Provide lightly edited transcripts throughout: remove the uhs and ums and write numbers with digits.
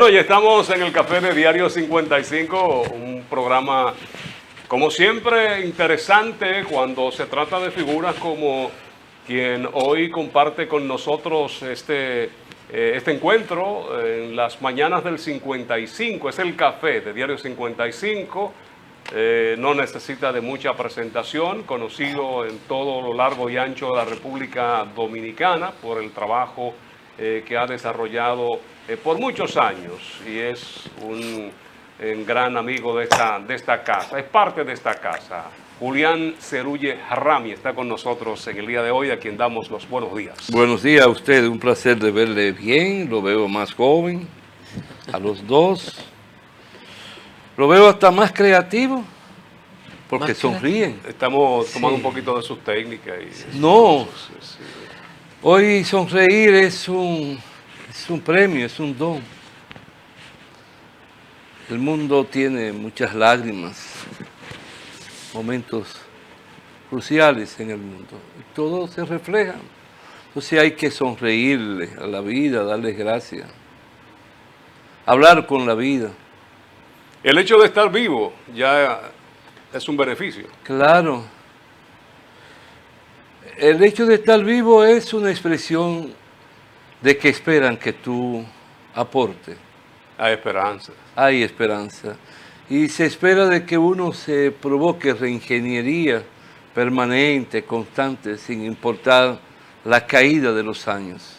Bueno, ya estamos en el Café de Diario 55, un programa, como siempre, interesante cuando se trata de figuras como quien hoy comparte con nosotros este encuentro en las mañanas del 55. Es el Café de Diario 55. No necesita de mucha presentación, conocido en todo lo largo y ancho de la República Dominicana por el trabajo que ha desarrollado por muchos años, y es un gran amigo de esta casa, es parte de esta casa. Julián Cerulle Rami está con nosotros en el día de hoy, a quien damos los buenos días. Buenos días a usted, un placer de verle bien, lo veo más joven, a los dos. Lo veo hasta más creativo, porque sonríen. Estamos tomando un poquito de sus técnicas. No, hoy sonreír es un premio, es un don. El mundo tiene muchas lágrimas, momentos cruciales en el mundo, y todo se refleja. Entonces hay que sonreírle a la vida, darle gracias, hablar con la vida. El hecho de estar vivo ya es un beneficio. Claro. El hecho de estar vivo es una expresión de que esperan que tú aportes. Hay esperanza. Hay esperanza. Y se espera de que uno se provoque reingeniería permanente, constante, sin importar la caída de los años.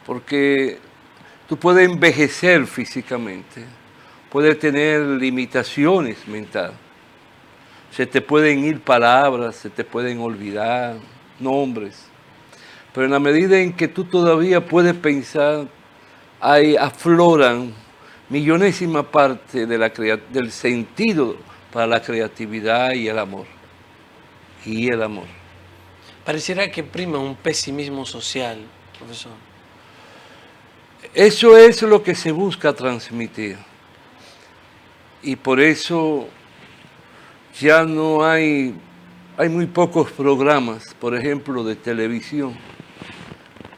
Porque tú puedes envejecer físicamente, puedes tener limitaciones mentales, se te pueden ir palabras, se te pueden olvidar nombres, pero en la medida en que tú todavía puedes pensar, ahí afloran millonésima parte de del sentido para la creatividad y el amor. Y el amor. Pareciera que prima un pesimismo social, profesor. Eso es lo que se busca transmitir. Y por eso ya no hay muy pocos programas, por ejemplo, de televisión,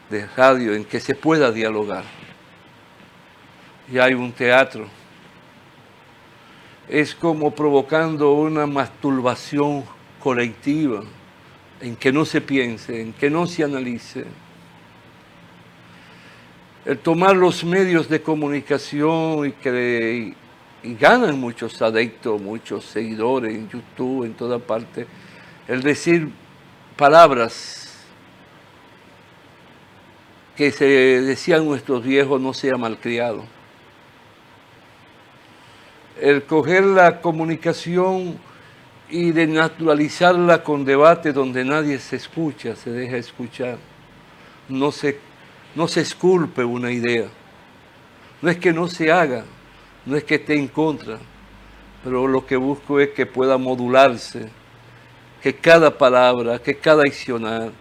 de radio, en que se pueda dialogar. Ya hay un teatro. Es como provocando una masturbación colectiva, en que no se piense, en que no se analice. El tomar los medios de comunicación y ganan muchos adeptos, muchos seguidores en YouTube, en toda parte, el decir palabras que se decían nuestros viejos, no sea malcriado. El coger la comunicación y de naturalizarla con debate donde nadie se escucha, se deja escuchar. No se esculpe una idea. No es que no se haga, no es que esté en contra, pero lo que busco es que pueda modularse, que cada palabra, que cada accionar,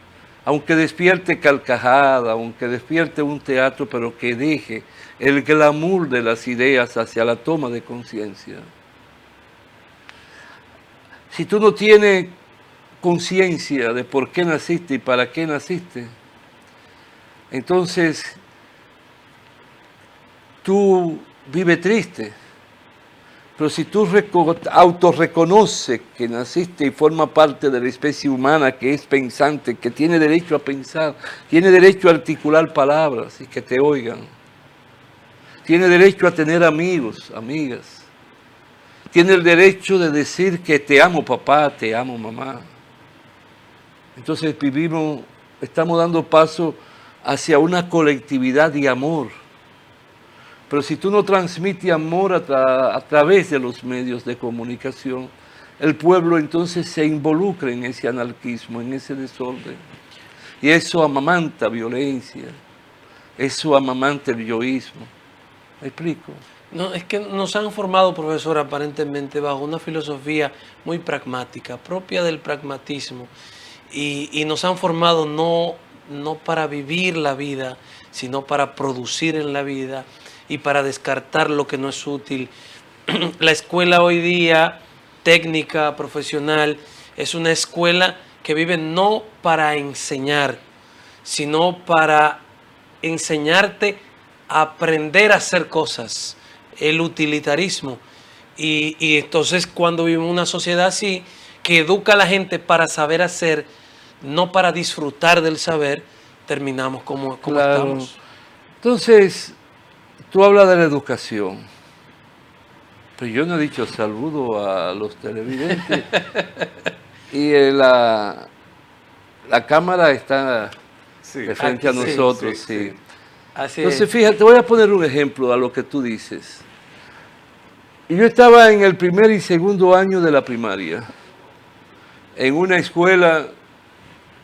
aunque despierte carcajada, aunque despierte un teatro, pero que deje el glamour de las ideas hacia la toma de conciencia. Si tú no tienes conciencia de por qué naciste y para qué naciste, entonces tú vives triste. Pero si tú autorreconoces que naciste y forma parte de la especie humana que es pensante, que tiene derecho a pensar, tiene derecho a articular palabras y que te oigan, tiene derecho a tener amigos, amigas, tiene el derecho de decir que te amo papá, te amo mamá. Entonces estamos dando paso hacia una colectividad de amor. Pero si tú no transmites amor a través de los medios de comunicación, el pueblo entonces se involucra en ese anarquismo, en ese desorden. Y eso amamanta violencia, eso amamanta el yoísmo. ¿Me explico? No, es que nos han formado, profesor, aparentemente bajo una filosofía muy pragmática, propia del pragmatismo. Y nos han formado no para vivir la vida, sino para producir en la vida y para descartar lo que no es útil. La escuela hoy día, técnica, profesional, es una escuela que vive no para enseñar, sino para enseñarte aprender a hacer cosas, el utilitarismo. Y entonces cuando vivimos en una sociedad así, que educa a la gente para saber hacer, no para disfrutar del saber, terminamos como Claro. estamos. Entonces, tú hablas de la educación, pero yo no he dicho saludo a los televidentes. Y la cámara está Sí. de frente a Sí, nosotros, sí, sí. sí. Así Entonces, es. fíjate, voy a poner un ejemplo a lo que tú dices. Yo estaba en el primer y segundo año de la primaria, en una escuela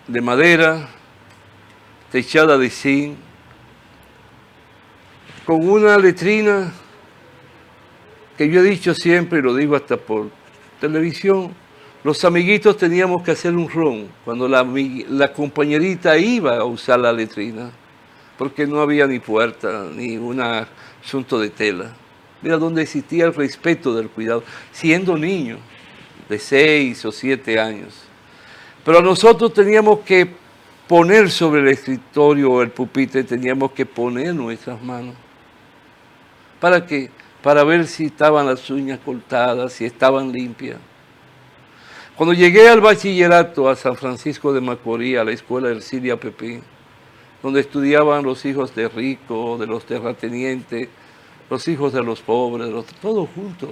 de madera, techada de zinc, con una letrina que yo he dicho siempre, y lo digo hasta por televisión, los amiguitos teníamos que hacer un ron cuando la compañerita iba a usar la letrina, porque no había ni puerta, ni un asunto de tela. Mira donde existía el respeto del cuidado, siendo niños de 6 o 7 años. Pero nosotros teníamos que poner sobre el escritorio o el pupitre, teníamos que poner nuestras manos. ¿Para qué? Para ver si estaban las uñas cortadas, si estaban limpias. Cuando llegué al bachillerato a San Francisco de Macorís, a la escuela Ercilia Pepín, donde estudiaban los hijos de ricos, de los terratenientes, los hijos de los pobres, todos juntos.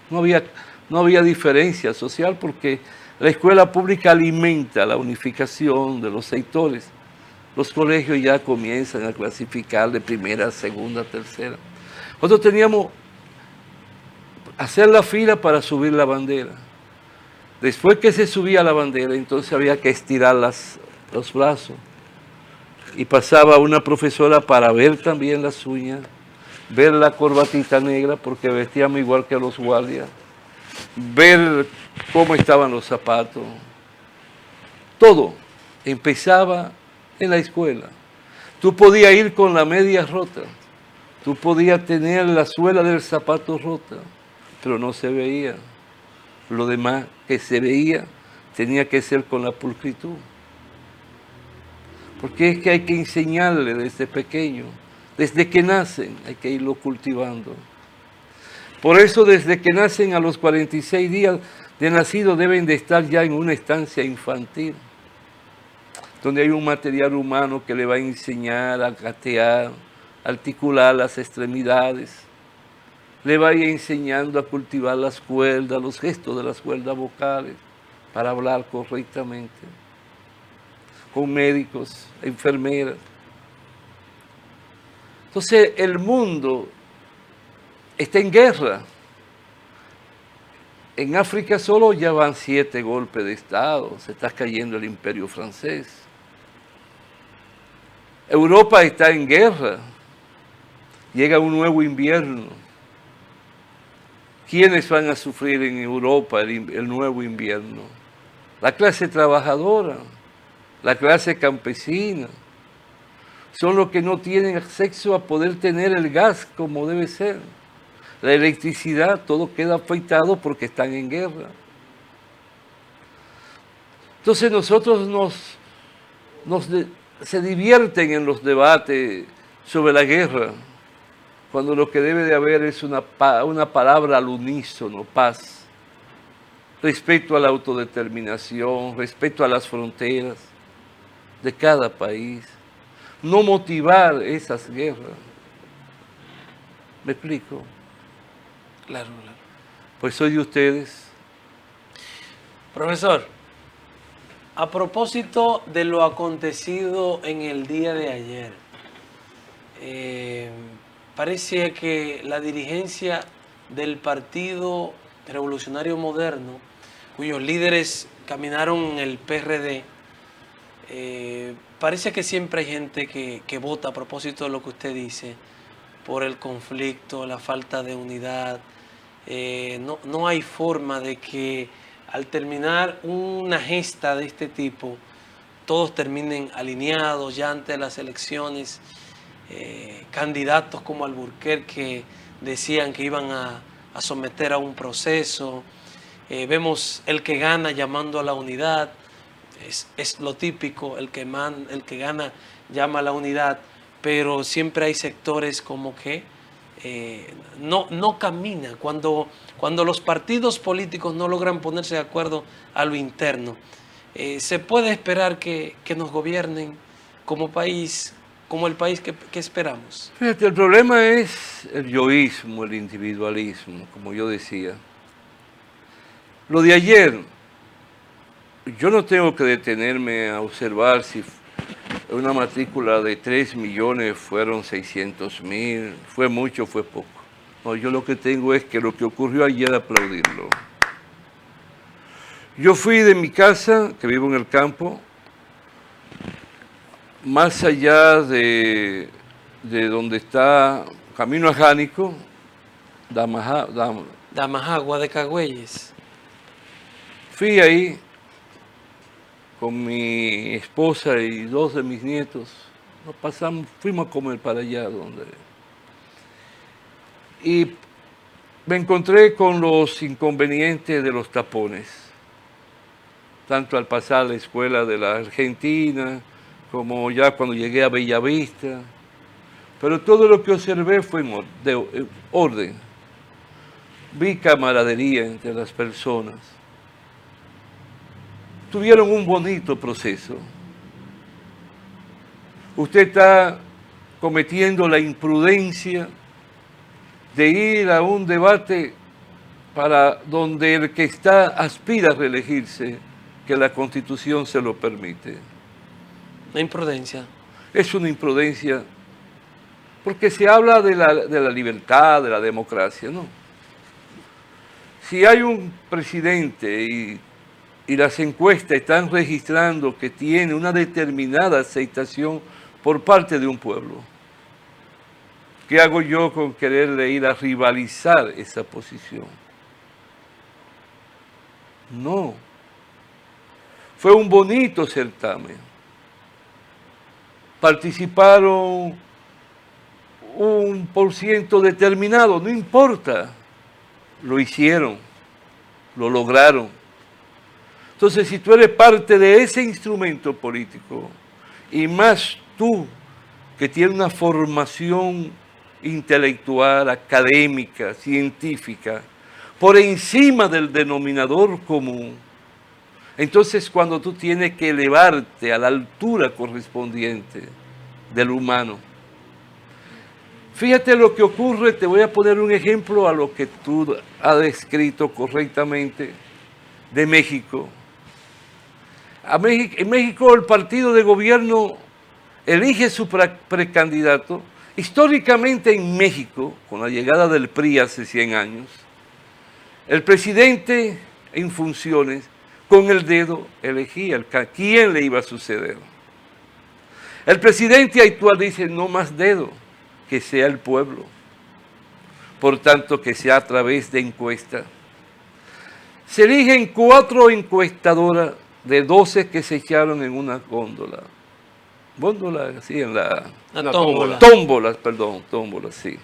No había diferencia social porque la escuela pública alimenta la unificación de los sectores. Los colegios ya comienzan a clasificar de primera, segunda, tercera. Nosotros teníamos hacer la fila para subir la bandera. Después que se subía la bandera, entonces había que estirar los brazos. Y pasaba una profesora para ver también las uñas, ver la corbatita negra, porque vestíamos igual que los guardias, ver cómo estaban los zapatos. Todo empezaba en la escuela. Tú podías ir con la media rota, tú podías tener la suela del zapato rota, pero no se veía. Lo demás que se veía tenía que ser con la pulcritud. Porque es que hay que enseñarle desde pequeño, desde que nacen hay que irlo cultivando. Por eso desde que nacen a los 46 días de nacido deben de estar ya en una estancia infantil, donde hay un material humano que le va a enseñar a gatear, a articular las extremidades, le va a ir enseñando a cultivar las cuerdas, los gestos de las cuerdas vocales, para hablar correctamente, con médicos, enfermeras. Entonces el mundo está en guerra. En África solo ya van 7 golpes de Estado, se está cayendo el imperio francés. Europa está en guerra, llega un nuevo invierno. ¿Quiénes van a sufrir en Europa el nuevo invierno? La clase trabajadora, la clase campesina. Son los que no tienen acceso a poder tener el gas como debe ser. La electricidad, todo queda afectado porque están en guerra. Entonces nosotros se divierten en los debates sobre la guerra, cuando lo que debe de haber es una palabra al unísono, paz, respeto a la autodeterminación, respeto a las fronteras de cada país, no motivar esas guerras. ¿Me explico? Claro, claro. Pues soy de ustedes. Profesor, a propósito de lo acontecido en el día de ayer, parece que la dirigencia del Partido Revolucionario Moderno, cuyos líderes caminaron en el PRD, parece que siempre hay gente que vota a propósito de lo que usted dice, por el conflicto, la falta de unidad. No hay forma de que al terminar una gesta de este tipo, todos terminen alineados ya ante las elecciones. Candidatos como Alburquerque decían que iban a someter a un proceso. Vemos el que gana llamando a la unidad. Es lo típico, el que gana llama a la unidad, pero siempre hay sectores como que no camina. Cuando los partidos políticos no logran ponerse de acuerdo a lo interno, se puede esperar que nos gobiernen como país, como el país que esperamos. Fíjate, el problema es el yoísmo, el individualismo, como yo decía. Lo de ayer, yo no tengo que detenerme a observar si una matrícula de 3 millones fueron 600,000, fue mucho, fue poco. No, yo lo que tengo es que lo que ocurrió ayer, aplaudirlo. Yo fui de mi casa, que vivo en el campo, más allá de donde está Camino a Jánico, Damajagua de Cagüeyes. fui ahí con mi esposa y 2 de mis nietos. Fuimos a comer para allá y me encontré con los inconvenientes de los tapones, tanto al pasar la escuela de la Argentina, como ya cuando llegué a Bellavista. Pero todo lo que observé fue de orden. Vi camaradería entre las personas. Tuvieron un bonito proceso. Usted está cometiendo la imprudencia de ir a un debate para donde el que aspira a reelegirse, que la Constitución se lo permite. La imprudencia. Es una imprudencia, porque se habla de la libertad, de la democracia, ¿no? Si hay un presidente y las encuestas están registrando que tiene una determinada aceptación por parte de un pueblo, ¿qué hago yo con quererle ir a rivalizar esa posición? No. Fue un bonito certamen. Participaron un % determinado, no importa. Lo hicieron, lo lograron. Entonces, si tú eres parte de ese instrumento político, y más tú, que tienes una formación intelectual, académica, científica, por encima del denominador común, entonces cuando tú tienes que elevarte a la altura correspondiente del humano, fíjate lo que ocurre, te voy a poner un ejemplo a lo que tú has descrito correctamente de México. En México el partido de gobierno elige su precandidato. Históricamente en México, con la llegada del PRI hace 100 años, el presidente en funciones con el dedo elegía quién le iba a suceder. El presidente actual dice, no más dedo, que sea el pueblo. Por tanto, que sea a través de encuesta. Se eligen 4 encuestadoras de 12 que se echaron en una góndola. Góndola, sí, en la tómbola. Tómbola, sí.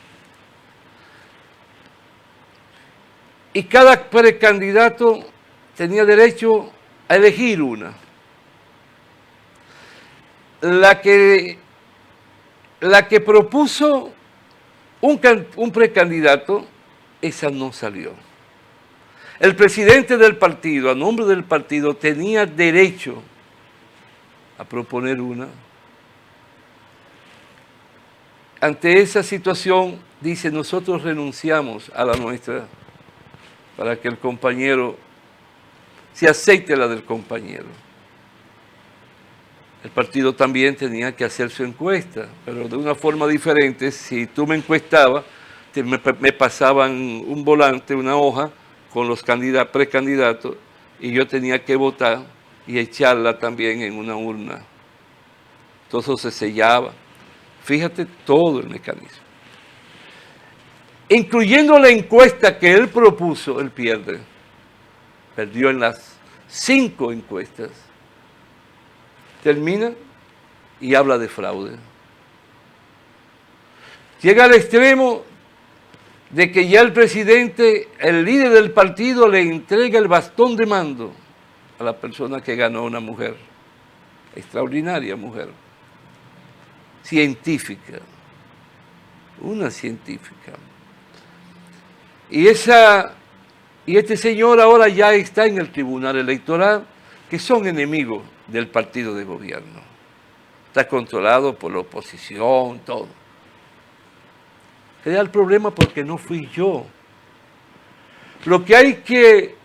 Y cada precandidato tenía derecho a elegir una. La que propuso un precandidato, esa no salió. El presidente del partido, a nombre del partido, tenía derecho a proponer una. Ante esa situación, dice, nosotros renunciamos a la nuestra para que el compañero se acepte la del compañero. El partido también tenía que hacer su encuesta, pero de una forma diferente. Si tú me encuestabas, me pasaban un volante, una hoja, con los precandidatos, y yo tenía que votar y echarla también en una urna. Todo se sellaba. Fíjate todo el mecanismo. Incluyendo la encuesta que él propuso, él pierde. Perdió en las 5 encuestas. Termina y habla de fraude. Llega al extremo de que ya el presidente, el líder del partido, le entrega el bastón de mando a la persona que ganó, una mujer, extraordinaria mujer. científica, una científica. Y este señor ahora ya está en el tribunal electoral, que son enemigos del partido de gobierno. Está controlado por la oposición, todo. Era el problema porque no fui yo. Lo que hay que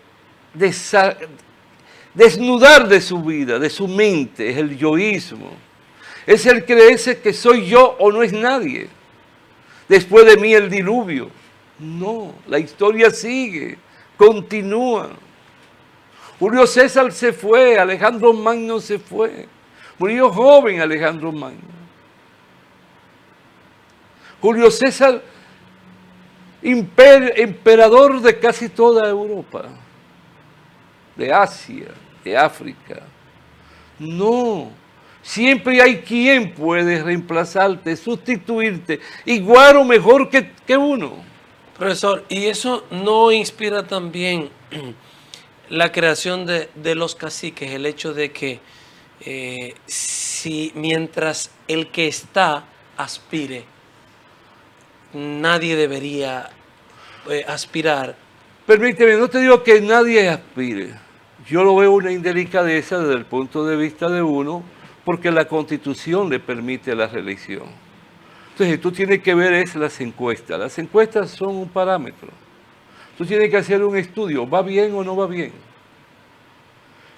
desnudar de su vida, de su mente, es el yoísmo. Es el creerse que soy yo o no es nadie. Después de mí el diluvio. No, la historia sigue, continúa. Julio César se fue, Alejandro Magno se fue. Murió joven Alejandro Magno. Julio César, emperador de casi toda Europa, de Asia, de África. No, siempre hay quien puede reemplazarte, sustituirte, igual o mejor que uno. Profesor, ¿y eso no inspira también la creación de los caciques? El hecho de que si mientras el que está aspire, nadie debería aspirar. Permíteme, no te digo que nadie aspire. Yo lo veo una indelicadeza desde el punto de vista de uno, porque la Constitución le permite la reelección. Entonces, tú tienes que ver es las encuestas. Las encuestas son un parámetro. Tú tienes que hacer un estudio, ¿va bien o no va bien?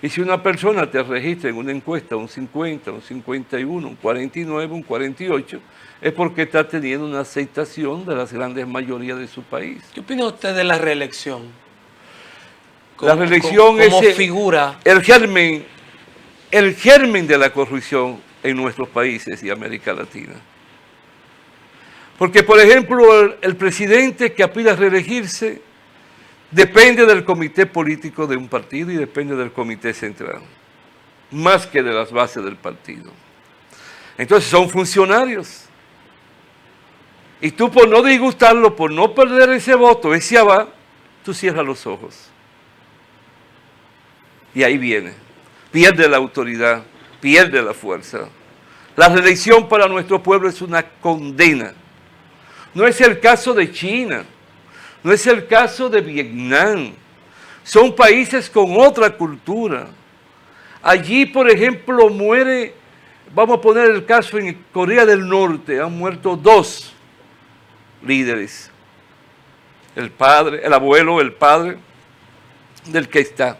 Y si una persona te registra en una encuesta un 50, un 51, un 49, un 48, es porque está teniendo una aceptación de las grandes mayorías de su país. ¿Qué opina usted de la reelección? La reelección como es figura. el germen de la corrupción en nuestros países y América Latina. Porque, por ejemplo, el presidente que aspira a reelegirse depende del comité político de un partido y depende del comité central, más que de las bases del partido. Entonces son funcionarios. Y tú, por no disgustarlo, por no perder ese voto, ese aval, tú cierras los ojos. Y ahí viene. Pierde la autoridad, pierde la fuerza. La reelección para nuestro pueblo es una condena. No es el caso de China, no es el caso de Vietnam. Son países con otra cultura. Allí, por ejemplo, muere, vamos a poner el caso en Corea del Norte, han muerto 2 líderes. El padre, el abuelo, el padre del que está.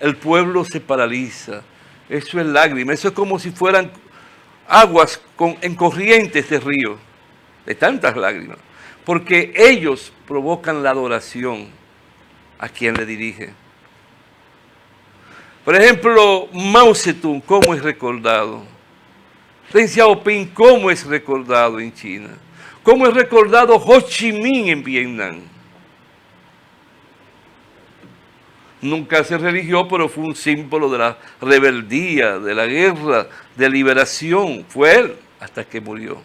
El pueblo se paraliza. Eso es lágrima. Eso es como si fueran aguas en corrientes de río, de tantas lágrimas. Porque ellos provocan la adoración a quien le dirige. Por ejemplo, Mao Zedong, ¿cómo es recordado? Deng Xiaoping, ¿cómo es recordado en China? ¿Cómo es recordado Ho Chi Minh en Vietnam? Nunca se religió, pero fue un símbolo de la rebeldía, de la guerra, de liberación. Fue él hasta que murió.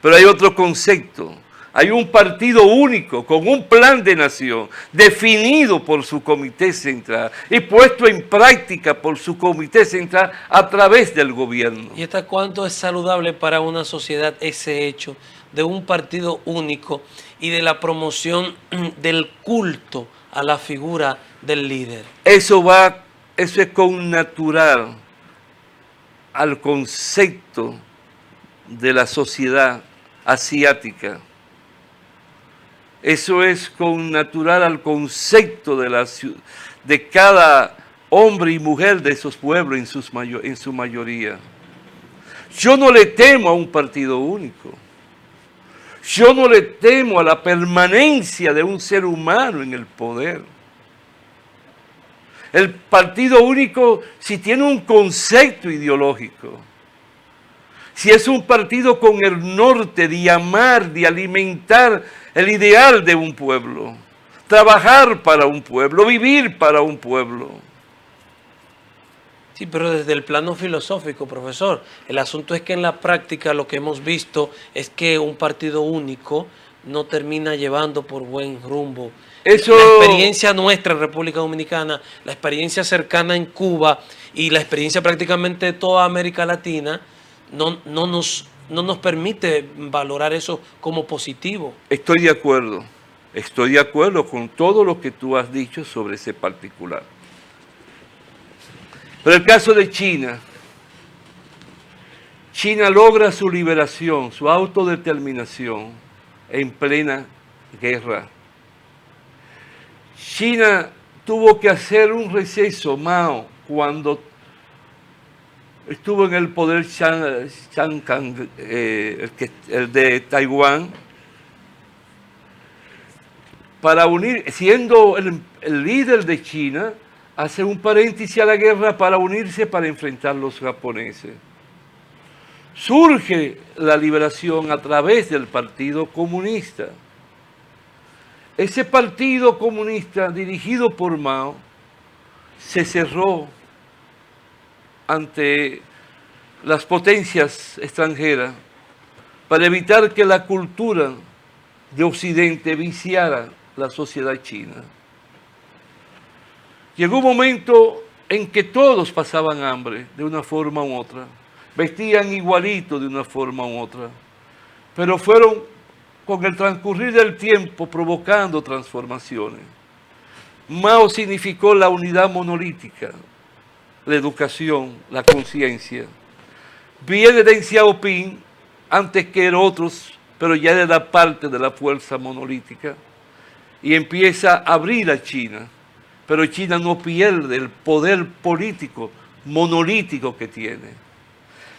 Pero hay otro concepto. Hay un partido único con un plan de nación definido por su comité central y puesto en práctica por su comité central a través del gobierno. ¿Y hasta cuánto es saludable para una sociedad ese hecho de un partido único y de la promoción del culto a la figura del líder? Eso es connatural al concepto de la sociedad asiática. Eso es connatural al concepto de cada hombre y mujer de esos pueblos en su mayoría. Yo no le temo a un partido único. Yo no le temo a la permanencia de un ser humano en el poder. El partido único, si tiene un concepto ideológico, si es un partido con el norte de amar, de alimentar el ideal de un pueblo, trabajar para un pueblo, vivir para un pueblo. Sí, pero desde el plano filosófico, profesor, el asunto es que en la práctica lo que hemos visto es que un partido único no termina llevando por buen rumbo. Eso... La experiencia nuestra en República Dominicana, la experiencia cercana en Cuba y la experiencia prácticamente de toda América Latina no nos permite valorar eso como positivo. Estoy de acuerdo con todo lo que tú has dicho sobre ese particular. Pero el caso de China, China logra su liberación, su autodeterminación en plena guerra. China tuvo que hacer un receso, Mao, cuando estuvo en el poder Chiang Kai, el de Taiwán, para unir, siendo el líder de China, hace un paréntesis a la guerra para unirse para enfrentar a los japoneses. Surge la liberación a través del Partido Comunista. Ese Partido Comunista, dirigido por Mao, se cerró ante las potencias extranjeras para evitar que la cultura de Occidente viciara la sociedad china. Llegó un momento en que todos pasaban hambre de una forma u otra, vestían igualito de una forma u otra, pero fueron con el transcurrir del tiempo provocando transformaciones. Mao significó la unidad monolítica, la educación, la conciencia. Viene Deng Xiaoping antes que otros, pero ya era parte de la fuerza monolítica y empieza a abrir a China, pero China no pierde el poder político monolítico que tiene.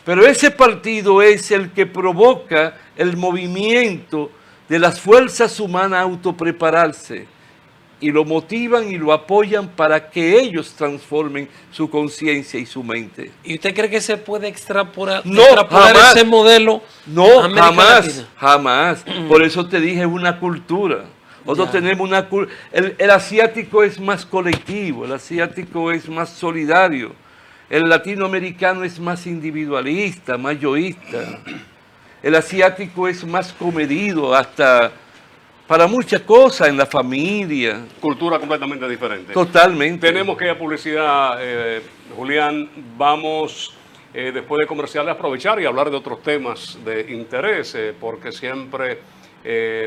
Pero ese partido es el que provoca el movimiento de las fuerzas humanas a autoprepararse y lo motivan y lo apoyan para que ellos transformen su conciencia y su mente. ¿Y usted cree que se puede extrapolar jamás, ese modelo no, a América Latina? Jamás. Por eso te dije una cultura. Nosotros tenemos una cultura. El asiático es más colectivo, el asiático es más solidario. El latinoamericano es más individualista, más yoísta. El asiático es más comedido, hasta para muchas cosas en la familia. Cultura completamente diferente. Totalmente. Tenemos que ir a publicidad, Julián. Vamos, después de comerciales, a aprovechar y hablar de otros temas de interés, porque siempre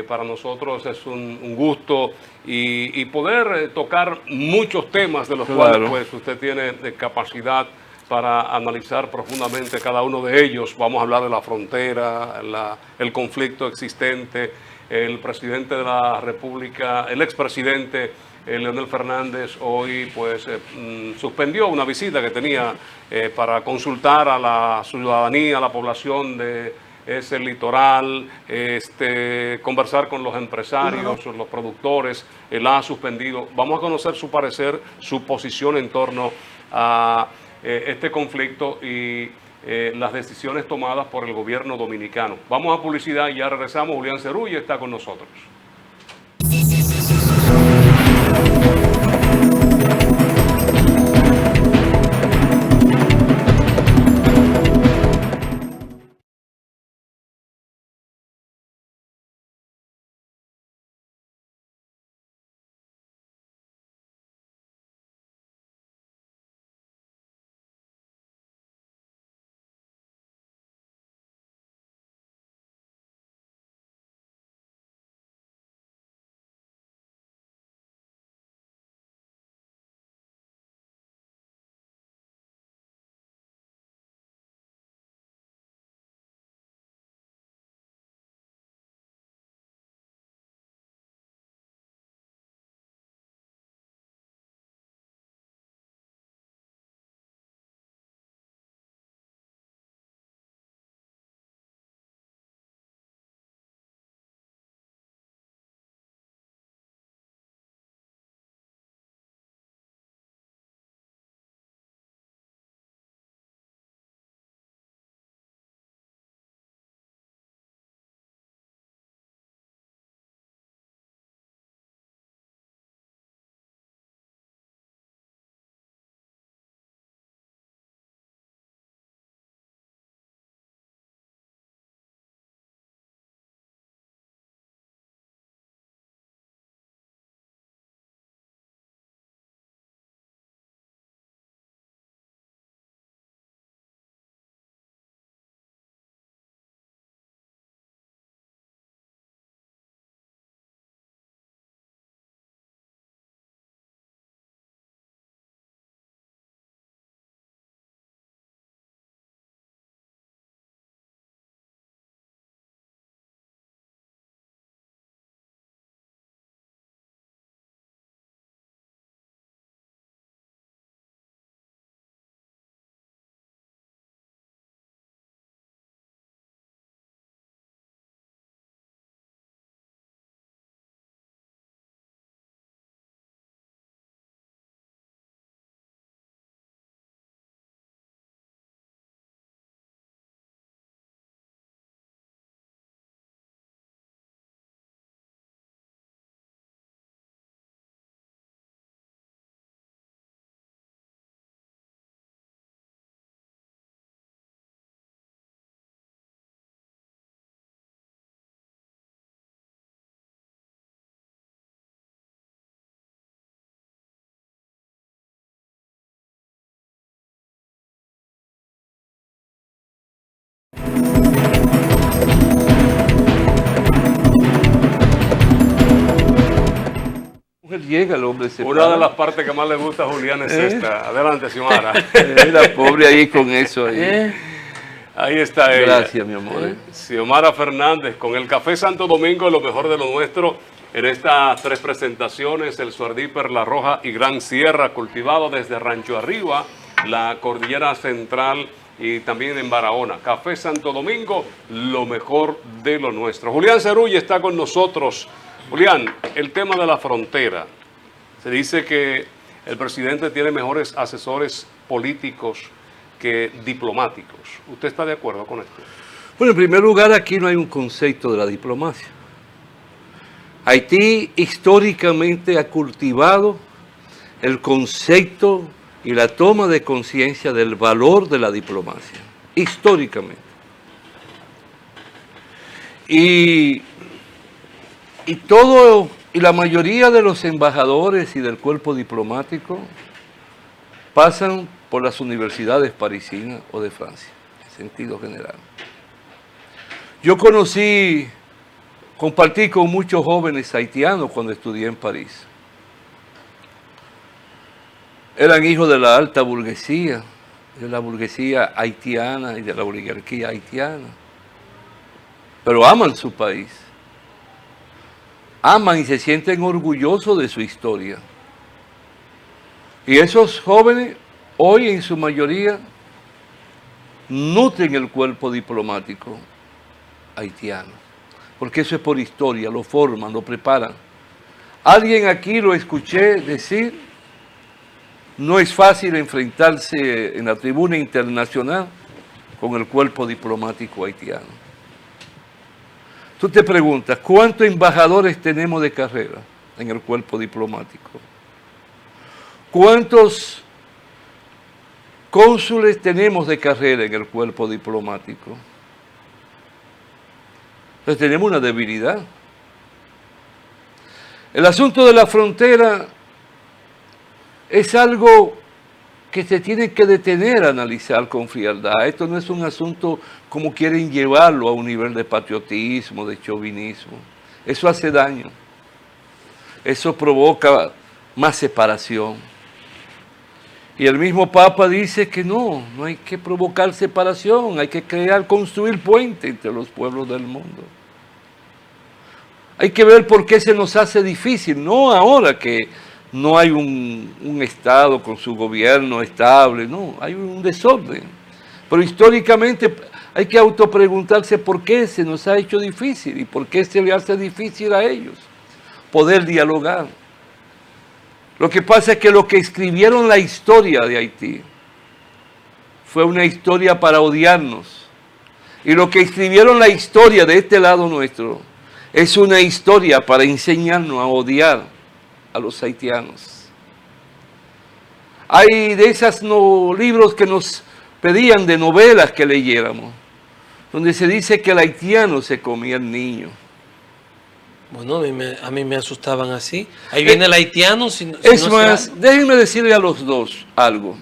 para nosotros es un gusto y poder tocar muchos temas de los cuales pues, usted tiene capacidad para analizar profundamente cada uno de ellos. Vamos a hablar de la frontera, el conflicto existente. El presidente de la República, el expresidente Leonel Fernández, hoy pues suspendió una visita que tenía para consultar a la ciudadanía, a la población de ese litoral, conversar con los empresarios, los productores, la ha suspendido. Vamos a conocer su parecer, su posición en torno a este conflicto y las decisiones tomadas por el gobierno dominicano. Vamos a publicidad y ya regresamos. Julián Cerulla está con nosotros. llega el hombre se Una para. de las partes que más le gusta a Julián es esta. Adelante, Xiomara. La pobre ahí con eso. Ahí. Ahí está ella. Gracias, mi amor. Xiomara Fernández, con el Café Santo Domingo, lo mejor de lo nuestro, en estas 3 presentaciones, el Suardí, Perla Roja y Gran Sierra, cultivado desde Rancho Arriba, la Cordillera Central y también en Barahona. Café Santo Domingo, lo mejor de lo nuestro. Julián Cerulle está con nosotros. Julián, el tema de la frontera. Se dice que el presidente tiene mejores asesores políticos que diplomáticos. ¿Usted está de acuerdo con esto? Bueno, en primer lugar, aquí no hay un concepto de la diplomacia. Haití históricamente ha cultivado el concepto y la toma de conciencia del valor de la diplomacia, históricamente. Y la mayoría de los embajadores y del cuerpo diplomático pasan por las universidades parisinas o de Francia, en sentido general. Yo compartí con muchos jóvenes haitianos cuando estudié en París. Eran hijos de la alta burguesía, de la burguesía haitiana y de la oligarquía haitiana. Pero aman su país. Aman y se sienten orgullosos de su historia. Y esos jóvenes, hoy en su mayoría, nutren el cuerpo diplomático haitiano. Porque eso es por historia, lo forman, lo preparan. Alguien aquí lo escuché decir, no es fácil enfrentarse en la tribuna internacional con el cuerpo diplomático haitiano. Tú te preguntas, ¿cuántos embajadores tenemos de carrera en el cuerpo diplomático? ¿Cuántos cónsules tenemos de carrera en el cuerpo diplomático? Entonces tenemos una debilidad. El asunto de la frontera es algo que se tiene que detener a analizar con frialdad. Esto no es un asunto como quieren llevarlo a un nivel de patriotismo, de chauvinismo. Eso hace daño. Eso provoca más separación. Y el mismo Papa dice que no hay que provocar separación, hay que construir puentes entre los pueblos del mundo. Hay que ver por qué se nos hace difícil, no ahora que no hay un Estado con su gobierno estable, no, hay un desorden. Pero históricamente hay que autopreguntarse por qué se nos ha hecho difícil y por qué se le hace difícil a ellos poder dialogar. Lo que pasa es que lo que escribieron la historia de Haití fue una historia para odiarnos. Y lo que escribieron la historia de este lado nuestro es una historia para enseñarnos a odiar a los haitianos. Hay de esos libros que nos pedían de novelas que leyéramos, donde se dice que el haitiano se comía el niño. Bueno, a mí me asustaban así. Ahí viene el haitiano. Es más, déjenme decirle a los dos algo.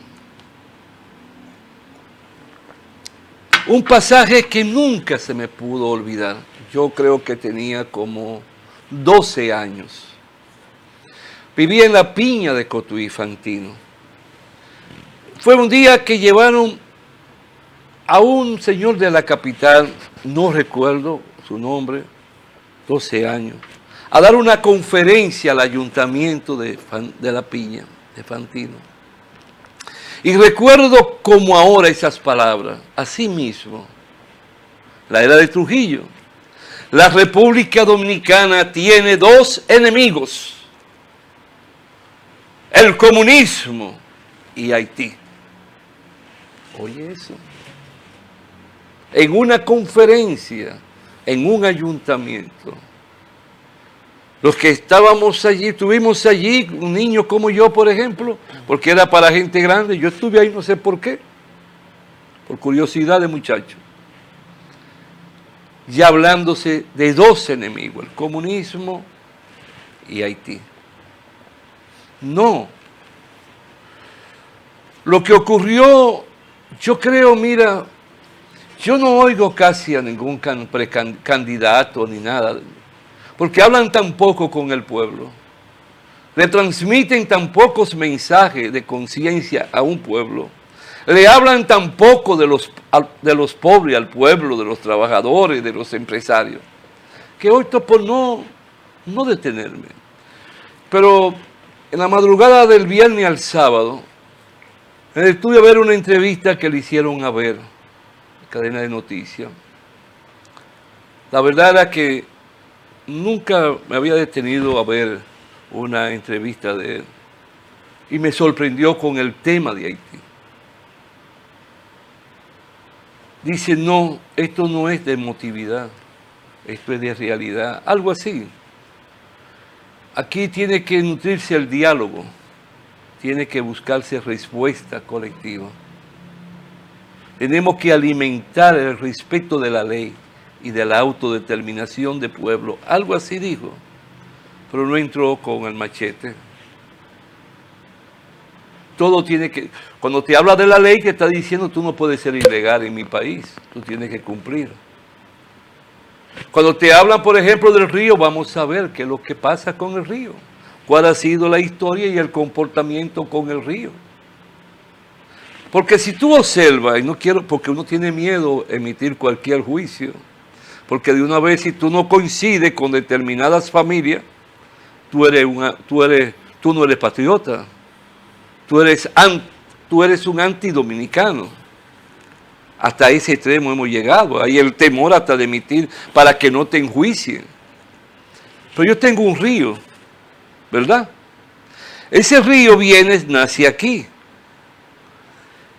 Un pasaje que nunca se me pudo olvidar. Yo creo que tenía como 12 años. Vivía en la Piña de Cotuí, Fantino. Fue un día que llevaron a un señor de la capital, no recuerdo su nombre, 12 años, a dar una conferencia al ayuntamiento de la Piña, de Fantino. Y recuerdo como ahora esas palabras, así mismo, la era de Trujillo. La República Dominicana tiene 2 enemigos, el comunismo y Haití. Oye eso. En una conferencia, en un ayuntamiento. Los que estábamos allí, estuvimos allí, un niño como yo, por ejemplo, porque era para gente grande, yo estuve ahí no sé por qué, por curiosidad de muchacho. Ya hablándose de 2 enemigos, el comunismo y Haití. No. Lo que ocurrió, yo creo, mira, yo no oigo casi a ningún precandidato ni nada, porque hablan tan poco con el pueblo. le transmiten tan pocos mensajes de conciencia a un pueblo, le hablan tan poco de los pobres al pueblo, de los trabajadores, de los empresarios, que opto por no detenerme. Pero en la madrugada del viernes al sábado, me detuve a ver una entrevista que le hicieron a ver, cadena de noticias. La verdad era que nunca me había detenido a ver una entrevista de él y me sorprendió con el tema de Haití. Dice, no, esto no es de emotividad, esto es de realidad, algo así. Aquí tiene que nutrirse el diálogo, tiene que buscarse respuesta colectiva. Tenemos que alimentar el respeto de la ley y de la autodeterminación del pueblo. Algo así dijo, pero no entró con el machete. Todo tiene que... Cuando te habla de la ley, que está diciendo tú no puedes ser ilegal en mi país, tú tienes que cumplir. Cuando te hablan, por ejemplo, del río, vamos a ver qué es lo que pasa con el río. Cuál ha sido la historia y el comportamiento con el río. Porque si tú observas, y no quiero, porque uno tiene miedo a emitir cualquier juicio, porque de una vez si tú no coincides con determinadas familias, tú no eres patriota, tú eres un antidominicano. Hasta ese extremo hemos llegado. Hay el temor hasta de emitir para que no te enjuicien. Pero yo tengo un río, ¿verdad? Ese río nace aquí.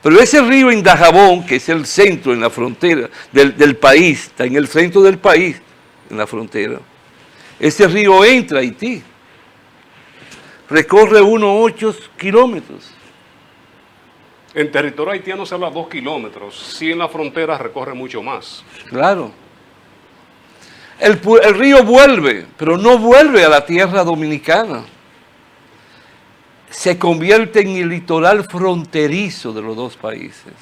Pero ese río en Dajabón, que es el centro, en la frontera del país, está en el centro del país, en la frontera, ese río entra a Haití. Recorre unos 8 kilómetros. En territorio haitiano se habla 2 kilómetros, sí en la frontera recorre mucho más. Claro. El río vuelve, pero no vuelve a la tierra dominicana. Se convierte en el litoral fronterizo de los dos países.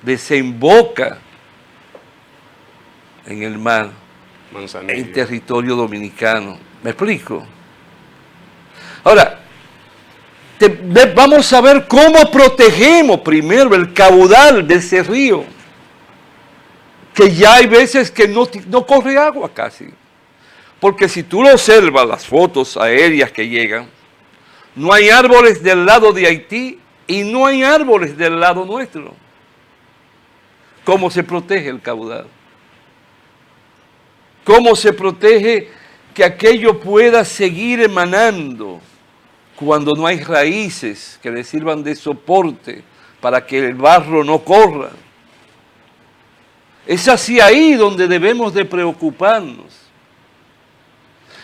Desemboca en el mar, Manzanillo. en territorio dominicano. ¿Me explico? Ahora, vamos a ver cómo protegemos primero el caudal de ese río, que ya hay veces que no corre agua casi. Porque si tú lo observas, las fotos aéreas que llegan, no hay árboles del lado de Haití y no hay árboles del lado nuestro. ¿Cómo se protege el caudal? ¿Cómo se protege que aquello pueda seguir emanando cuando no hay raíces que le sirvan de soporte para que el barro no corra? Es así ahí donde debemos de preocuparnos.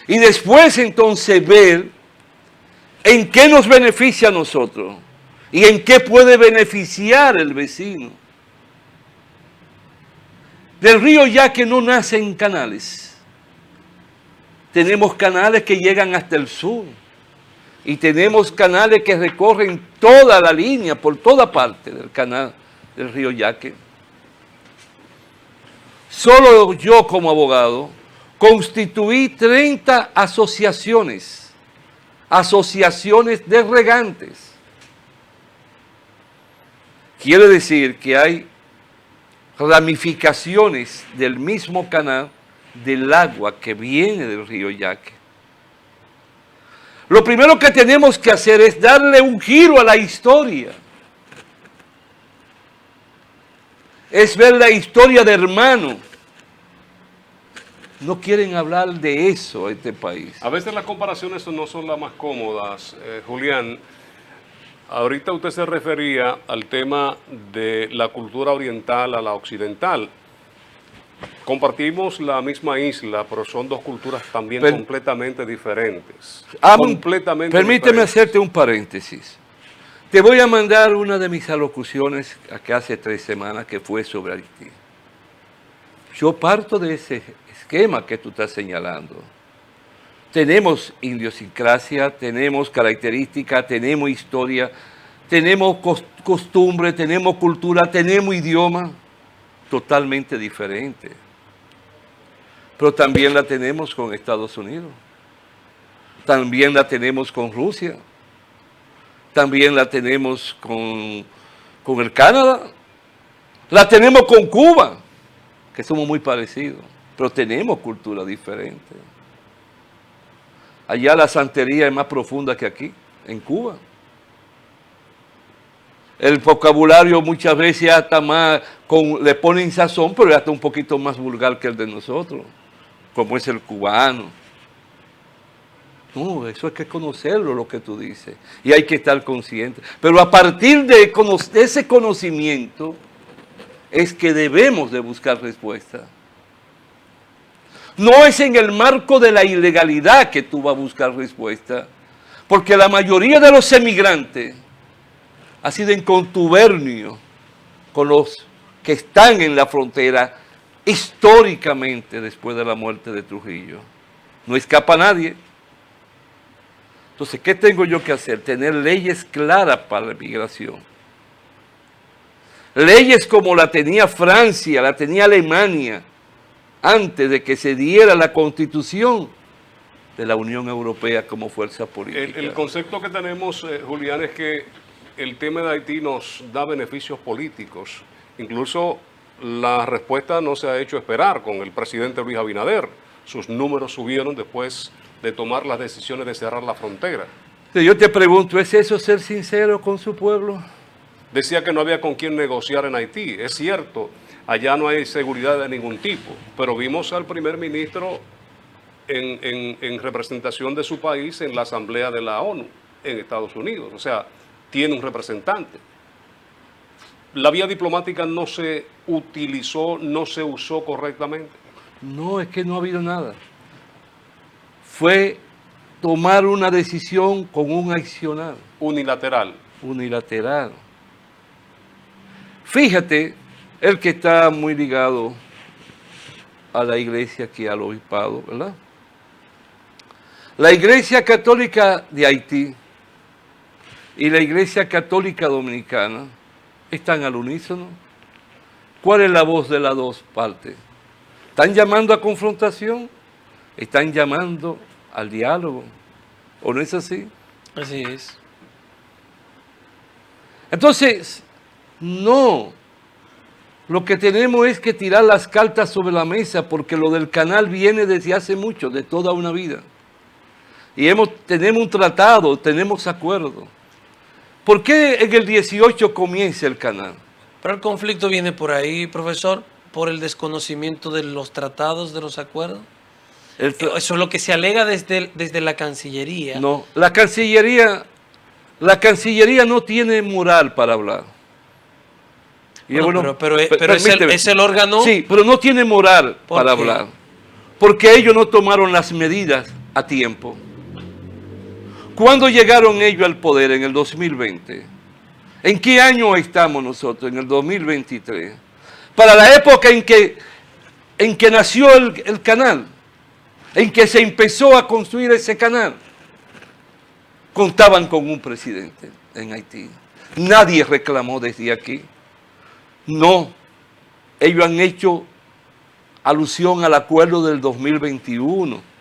Y después entonces ver en qué nos beneficia a nosotros y en qué puede beneficiar el vecino. Del río Yaque no nacen canales. Tenemos canales que llegan hasta el sur. Y tenemos canales que recorren toda la línea, por toda parte del canal del río Yaque. Solo yo como abogado constituí 30 asociaciones de regantes. Quiere decir que hay ramificaciones del mismo canal del agua que viene del río Yaque. Lo primero que tenemos que hacer es darle un giro a la historia. Es ver la historia de hermano. No quieren hablar de eso en este país. A veces las comparaciones no son las más cómodas, Julián. Ahorita usted se refería al tema de la cultura oriental a la occidental. Compartimos la misma isla, pero son dos culturas también completamente diferentes. Permíteme hacerte un paréntesis. Te voy a mandar una de mis alocuciones que hace 3 semanas que fue sobre Haití. Yo parto de ese esquema que tú estás señalando. Tenemos idiosincrasia, tenemos características, tenemos historia, tenemos costumbre, tenemos cultura, tenemos idioma totalmente diferente. Pero también la tenemos con Estados Unidos. también la tenemos con Rusia, también la tenemos con el Canadá, la tenemos con Cuba, que somos muy parecidos, pero tenemos cultura diferente. Allá la santería es más profunda que aquí, en Cuba. El vocabulario muchas veces hasta más, le ponen sazón, pero es hasta un poquito más vulgar que el de nosotros, como es el cubano. No, eso hay que conocerlo, lo que tú dices, y hay que estar consciente. Pero a partir de ese conocimiento es que debemos de buscar respuesta. No es en el marco de la ilegalidad que tú vas a buscar respuesta, porque la mayoría de los emigrantes ha sido en contubernio con los que están en la frontera históricamente después de la muerte de Trujillo. No escapa nadie. Entonces, ¿qué tengo yo que hacer? Tener leyes claras para la migración. Leyes como la tenía Francia, la tenía Alemania, antes de que se diera la Constitución de la Unión Europea como fuerza política. El concepto que tenemos, Julián, es que el tema de Haití nos da beneficios políticos. Incluso la respuesta no se ha hecho esperar con el presidente Luis Abinader. Sus números subieron después de tomar las decisiones de cerrar la frontera. Yo te pregunto, ¿es eso ser sincero con su pueblo? Decía que no había con quién negociar en Haití. Es cierto, allá no hay seguridad de ningún tipo, pero vimos al primer ministro en representación de su país en la Asamblea de la ONU en Estados Unidos. O sea, tiene un representante. La vía diplomática no se utilizó, no se usó correctamente. No, es que no ha habido nada. Fue tomar una decisión con un accionar. Unilateral. Unilateral. Fíjate, el que está muy ligado a la iglesia aquí, al obispado, ¿verdad? La Iglesia Católica de Haití y la Iglesia Católica Dominicana están al unísono. ¿Cuál es la voz de las dos partes? ¿Están llamando a confrontación? ¿Están llamando al diálogo? ¿O no es así? Así es. Entonces, no. Lo que tenemos es que tirar las cartas sobre la mesa, porque lo del canal viene desde hace mucho, de toda una vida. Y tenemos un tratado, tenemos acuerdo. ¿Por qué en el 18 comienza el canal? Pero el conflicto viene por ahí, profesor, por el desconocimiento de los tratados, de los acuerdos. Eso es lo que se alega desde la Cancillería. No, la Cancillería no tiene moral para hablar. Pero es el órgano. Sí, pero no tiene moral para hablar. Porque ellos no tomaron las medidas a tiempo. ¿Cuándo llegaron ellos al poder? En el 2020. ¿En qué año estamos nosotros? En el 2023. Para la época en que nació el canal, en que se empezó a construir ese canal, contaban con un presidente en Haití. Nadie reclamó desde aquí. No, ellos han hecho alusión al acuerdo del 2021.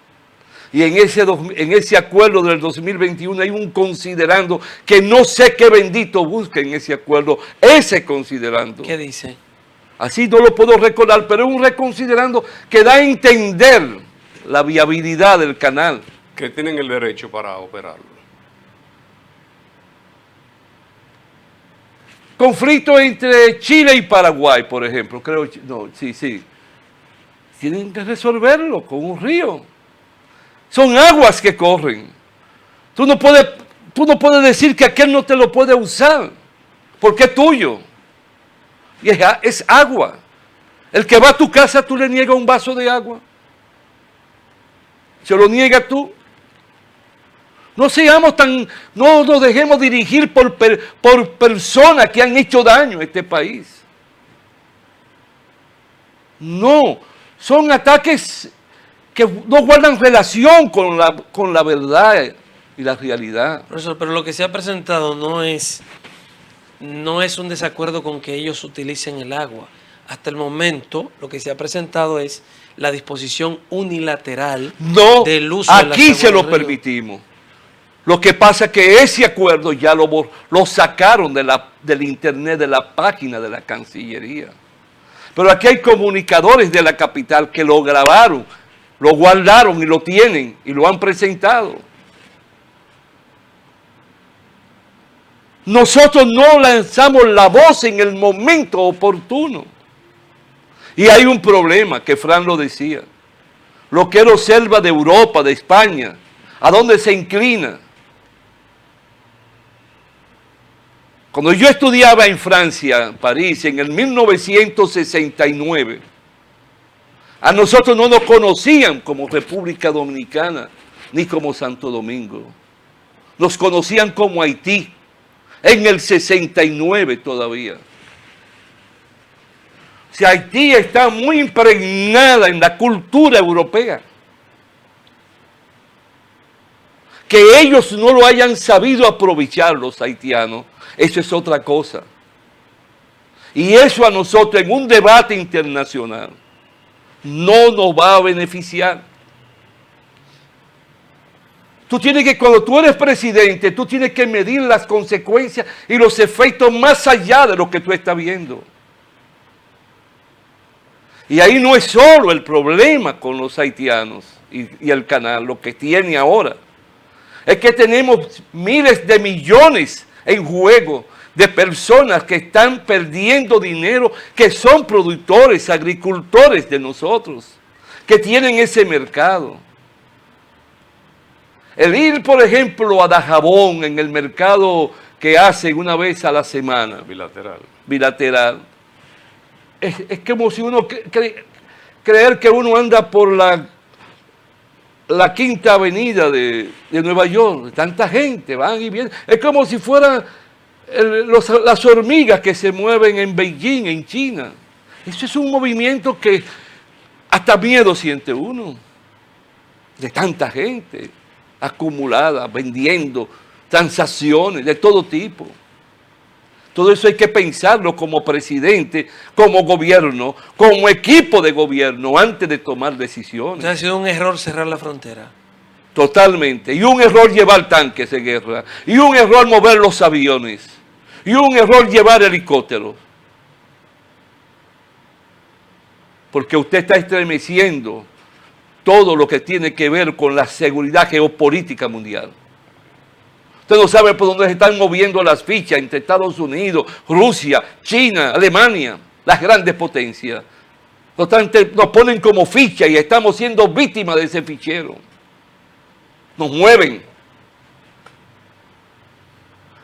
Y en ese acuerdo del 2021 hay un considerando que no sé qué bendito busca en ese acuerdo, ese considerando. ¿Qué dice? Así no lo puedo recordar, pero es un reconsiderando que da a entender la viabilidad del canal. Que tienen el derecho para operarlo. Conflicto entre Chile y Paraguay, por ejemplo, creo, no, sí. Tienen que resolverlo con un río. Son aguas que corren. Tú no puedes decir que aquel no te lo puede usar, porque es tuyo. Y es agua. El que va a tu casa, tú le niegas un vaso de agua. Se lo niegas tú. No nos dejemos dirigir por personas que han hecho daño a este país. No, son ataques que no guardan relación con la verdad y la realidad. Profesor, pero lo que se ha presentado no es un desacuerdo con que ellos utilicen el agua. hasta el momento lo que se ha presentado es la disposición unilateral No, del uso de las aquí aguas se lo del río. permitimos. Lo que pasa es que ese acuerdo ya lo sacaron del internet, de la página de la Cancillería. Pero aquí hay comunicadores de la capital que lo grabaron, lo guardaron y lo tienen y lo han presentado. Nosotros no lanzamos la voz en el momento oportuno. Y hay un problema, que Fran lo decía. Lo que observa de Europa, de España, ¿a dónde se inclina? Cuando yo estudiaba en Francia, en París, en el 1969, a nosotros no nos conocían como República Dominicana, ni como Santo Domingo. Nos conocían como Haití, en el 69 todavía. O sea, Haití está muy impregnada en la cultura europea. Que ellos no lo hayan sabido aprovechar, los haitianos, eso es otra cosa. Y eso a nosotros en un debate internacional no nos va a beneficiar. Tú tienes que, cuando tú eres presidente, tú tienes que medir las consecuencias y los efectos más allá de lo que tú estás viendo. Y ahí no es solo el problema con los haitianos y el canal, lo que tiene ahora. Es que tenemos miles de millones en juego de personas que están perdiendo dinero, que son productores, agricultores de nosotros, que tienen ese mercado. El ir, por ejemplo, a Dajabón, en el mercado que hacen una vez a la semana, bilateral, es como si uno creer que uno anda por la Quinta Avenida de Nueva York, tanta gente, van y vienen, es como si fueran las hormigas que se mueven en Beijing, en China. Eso es un movimiento que hasta miedo siente uno, de tanta gente acumulada, vendiendo, transacciones de todo tipo. Todo eso hay que pensarlo como presidente, como gobierno, como equipo de gobierno, antes de tomar decisiones. O sea, ha sido un error cerrar la frontera. Totalmente. Y un error llevar tanques de guerra. Y un error mover los aviones. Y un error llevar helicópteros. Porque usted está estremeciendo todo lo que tiene que ver con la seguridad geopolítica mundial. Usted no sabe por dónde se están moviendo las fichas entre Estados Unidos, Rusia, China, Alemania, las grandes potencias. Nos ponen como ficha y estamos siendo víctimas de ese fichero. Nos mueven.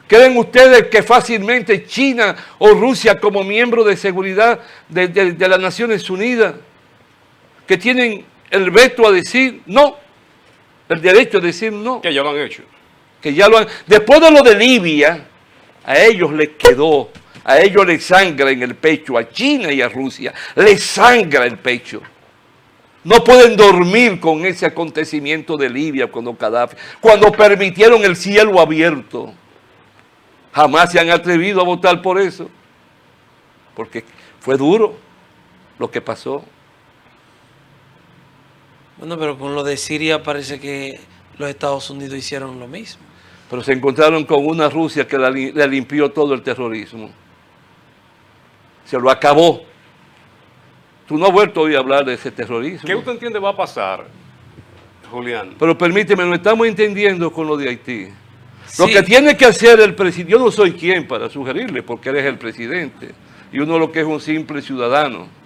¿Creen ustedes que fácilmente China o Rusia, como miembro de seguridad de las Naciones Unidas, que tienen el veto a decir no, el derecho a decir no? Que ya lo han hecho. Que ya lo han, después de lo de Libia, a ellos les quedó, a ellos les sangra en el pecho, a China y a Rusia, les sangra el pecho. No pueden dormir con ese acontecimiento de Libia cuando permitieron el cielo abierto. Jamás se han atrevido a votar por eso, porque fue duro lo que pasó. Bueno, pero con lo de Siria parece que los Estados Unidos hicieron lo mismo. Pero se encontraron con una Rusia que le limpió todo el terrorismo. Se lo acabó. Tú no has vuelto hoy a hablar de ese terrorismo. ¿Qué usted entiende va a pasar, Julián? Pero permíteme, no estamos entendiendo con lo de Haití. Sí. Lo que tiene que hacer el presidente, yo no soy quien para sugerirle, porque él es el presidente, y uno lo que es un simple ciudadano.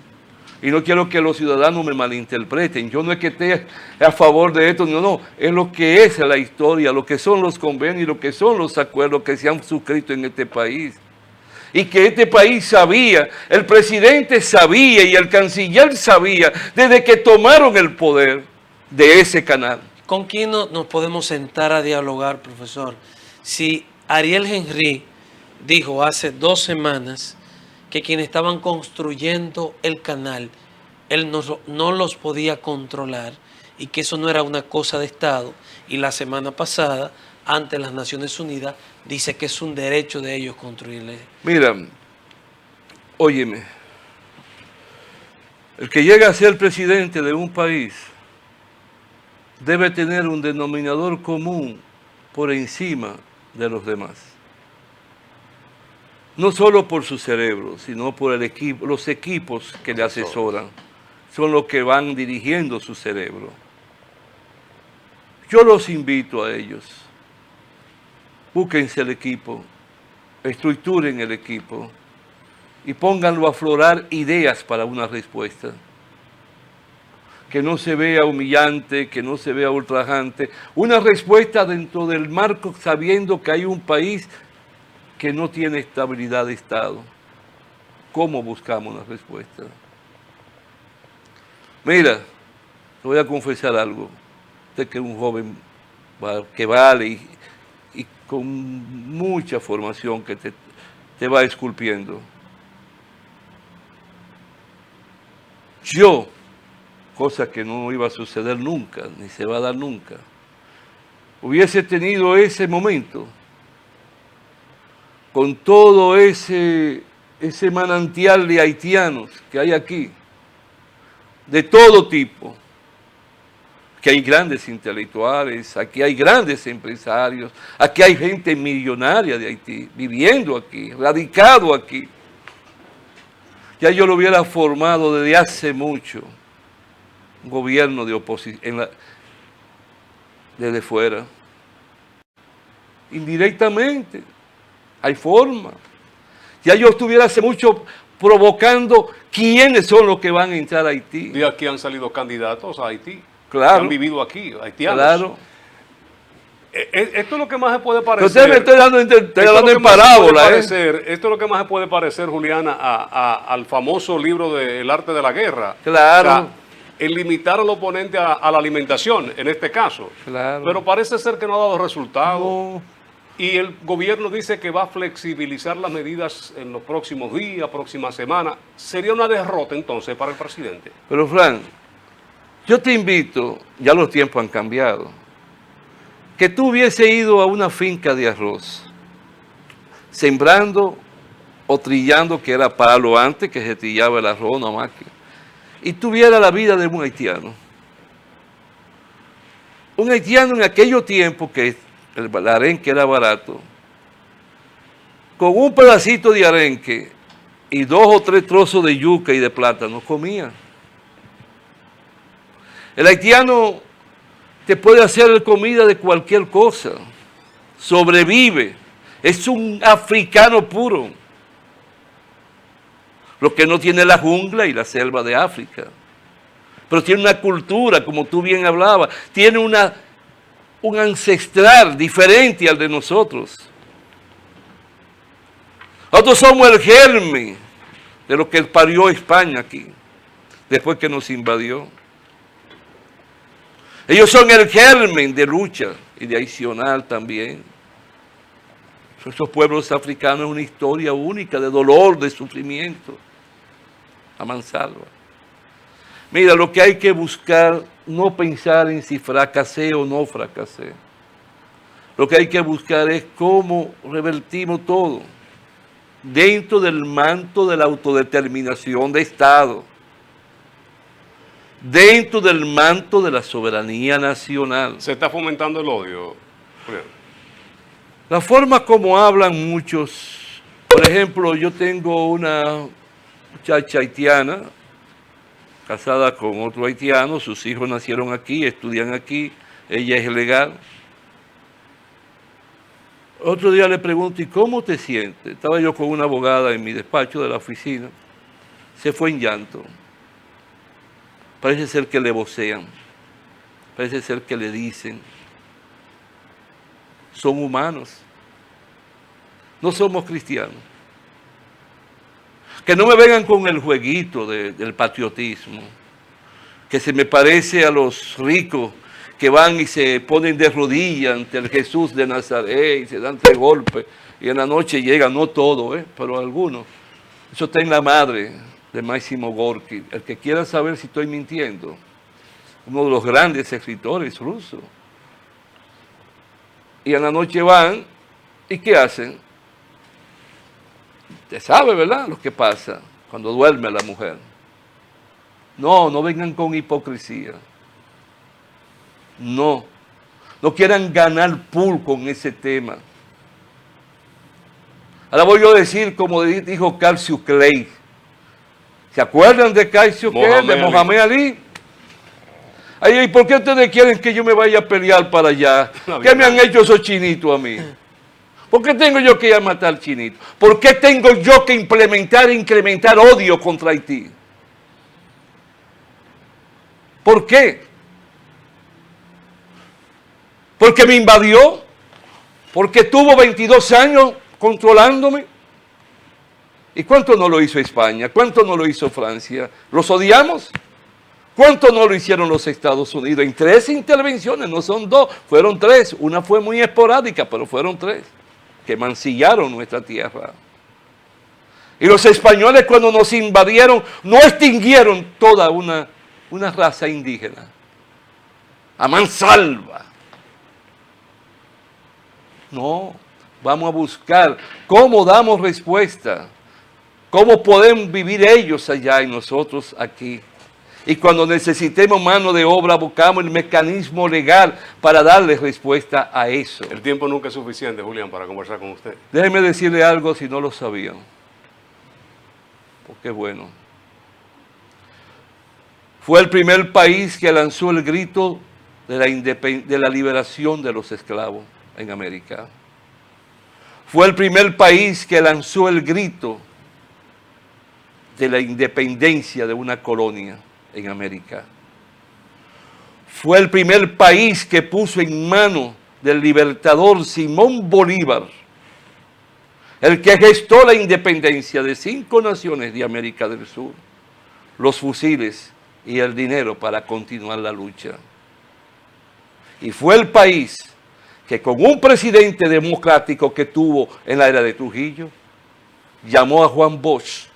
Y no quiero que los ciudadanos me malinterpreten. Yo no es que esté a favor de esto, no, es lo que es la historia, lo que son los convenios, lo que son los acuerdos que se han suscrito en este país. Y que este país sabía, el presidente sabía y el canciller sabía desde que tomaron el poder de ese canal. ¿Con quién nos podemos sentar a dialogar, profesor? Si Ariel Henry dijo hace 2 semanas que quienes estaban construyendo el canal, él no los podía controlar y que eso no era una cosa de Estado, y la semana pasada, ante las Naciones Unidas, dice que es un derecho de ellos construirle. Mira, óyeme, El que llega a ser presidente de un país debe tener un denominador común por encima de los demás. No solo por su cerebro, sino por el equipo, los equipos que le asesoran. Son los que van dirigiendo su cerebro. Yo los invito a ellos. Búsquense el equipo, estructuren el equipo y pónganlo a aflorar ideas para una respuesta. Que no se vea humillante, que no se vea ultrajante. Una respuesta dentro del marco sabiendo que hay un país que no tiene estabilidad de Estado. ¿Cómo buscamos una respuesta? Mira, te voy a confesar algo. Usted que es un joven que vale y con mucha formación que te va esculpiendo. Yo, cosa que no iba a suceder nunca, ni se va a dar nunca, hubiese tenido ese momento, con todo ese manantial de haitianos que hay aquí, de todo tipo, que hay grandes intelectuales, aquí hay grandes empresarios, aquí hay gente millonaria de Haití, viviendo aquí, radicado aquí. Ya yo lo hubiera formado desde hace mucho, un gobierno de oposición, desde fuera. Indirectamente, hay forma. Ya yo estuviera hace mucho provocando quiénes son los que van a entrar a Haití. De aquí han salido candidatos a Haití. Claro. Que han vivido aquí, haitianos. Claro. Esto es lo que más se puede parecer. Usted me está hablando en parábola. Esto es lo que más se puede parecer, Juliana, al famoso libro de El arte de la guerra. Claro. O sea, el limitar al oponente a la alimentación, en este caso. Claro. Pero parece ser que no ha dado resultado. No. Y el gobierno dice que va a flexibilizar las medidas en los próximos días, próximas semanas. ¿Sería una derrota entonces para el presidente? Pero Fran, yo te invito, ya los tiempos han cambiado, que tú hubiese ido a una finca de arroz, sembrando o trillando, que era palo antes, que se trillaba el arroz, una máquina, y tuviera la vida de un haitiano. Un haitiano en aquellos tiempos que el arenque era barato, con un pedacito de arenque y 2 o 3 trozos de yuca y de plátano comía. El haitiano te puede hacer comida de cualquier cosa, sobrevive, es un africano puro. Lo que no tiene la jungla y la selva de África, pero tiene una cultura, como tú bien hablabas, tiene un ancestral diferente al de nosotros. Nosotros somos el germen de lo que parió España aquí, después que nos invadió. Ellos son el germen de lucha y de adicional también. Esos pueblos africanos es una historia única de dolor, de sufrimiento. A mansalva. Mira, lo que hay que buscar, no pensar en si fracasé o no fracasé. Lo que hay que buscar es cómo revertimos todo dentro del manto de la autodeterminación de Estado, dentro del manto de la soberanía nacional. Se está fomentando el odio. La forma como hablan muchos, por ejemplo, yo tengo una muchacha haitiana, casada con otro haitiano, sus hijos nacieron aquí, estudian aquí, ella es legal. Otro día le pregunto, ¿y cómo te sientes? Estaba yo con una abogada en mi despacho de la oficina, se fue en llanto. Parece ser que le vocean, parece ser que le dicen, son humanos, no somos cristianos. Que no me vengan con el jueguito del patriotismo, que se me parece a los ricos que van y se ponen de rodillas ante el Jesús de Nazaret y se dan 3 golpes y en la noche llegan, no todos, pero algunos. Eso está en La Madre de Máximo Gorki. El que quiera saber si estoy mintiendo, uno de los grandes escritores rusos. Y en la noche van, ¿y qué hacen? Usted sabe, ¿verdad?, lo que pasa cuando duerme la mujer. No, no vengan con hipocresía. No quieran ganar pool con ese tema. Ahora voy yo a decir, como dijo Cassius Clay. ¿Se acuerdan de Cassius Clay, de Mohamed Ali? Ay, ¿y por qué ustedes quieren que yo me vaya a pelear para allá? ¿Qué me han hecho esos chinitos a mí? ¿Por qué tengo yo que ir a matar chinitos? ¿Por qué tengo yo que incrementar odio contra Haití? ¿Por qué? ¿Porque me invadió? ¿Porque tuvo 22 años controlándome? ¿Y cuánto no lo hizo España? ¿Cuánto no lo hizo Francia? ¿Los odiamos? ¿Cuánto no lo hicieron los Estados Unidos? En 3 intervenciones, no son 2, fueron 3. Una fue muy esporádica, pero fueron 3, que mancillaron nuestra tierra. Y los españoles, cuando nos invadieron, no extinguieron toda una raza indígena. A mansalva. No, vamos a buscar cómo damos respuesta, cómo pueden vivir ellos allá y nosotros aquí. Y cuando necesitemos mano de obra, buscamos el mecanismo legal para darle respuesta a eso. El tiempo nunca es suficiente, Julián, para conversar con usted. Déjeme decirle algo si no lo sabían, porque bueno. Fue el primer país que lanzó el grito de la liberación de los esclavos en América. Fue el primer país que lanzó el grito de la independencia de una colonia en América. Fue el primer país que puso en manos del libertador Simón Bolívar, el que gestó la independencia de 5 naciones de América del Sur, los fusiles y el dinero para continuar la lucha. Y fue el país que con un presidente democrático que tuvo en la era de Trujillo, llamó a Juan Bosch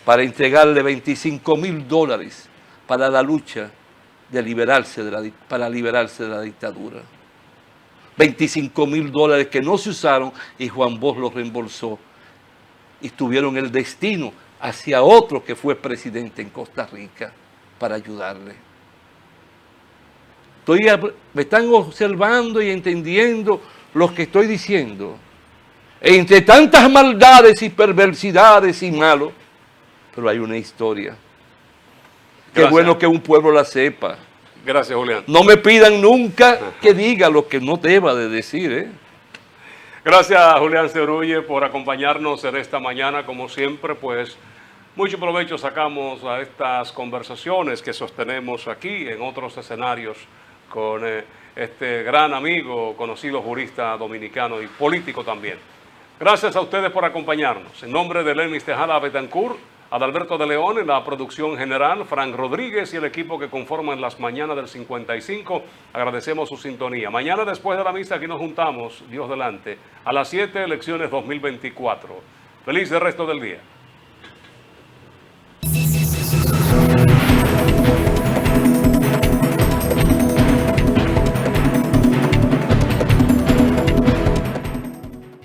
para entregarle $25,000 para la lucha para liberarse de la dictadura. $25,000 que no se usaron y Juan Bosch los reembolsó. Y tuvieron el destino hacia otro que fue presidente en Costa Rica para ayudarle. Me están observando y entendiendo lo que estoy diciendo. Entre tantas maldades y perversidades y malos, pero hay una historia. Qué bueno que un pueblo la sepa. Gracias, Julián. No me pidan nunca que diga lo que no deba de decir, ¿eh? Gracias, Julián Cerulle, por acompañarnos en esta mañana. Como siempre, pues, mucho provecho sacamos a estas conversaciones que sostenemos aquí en otros escenarios con este gran amigo, conocido jurista dominicano y político también. Gracias a ustedes por acompañarnos. En nombre de Lenis Tejada Betancourt, Adalberto de León en la producción general, Frank Rodríguez y el equipo que conforman las mañanas del 55, agradecemos su sintonía. Mañana después de la misa aquí nos juntamos, Dios delante, a las 7, elecciones 2024. Feliz resto del día.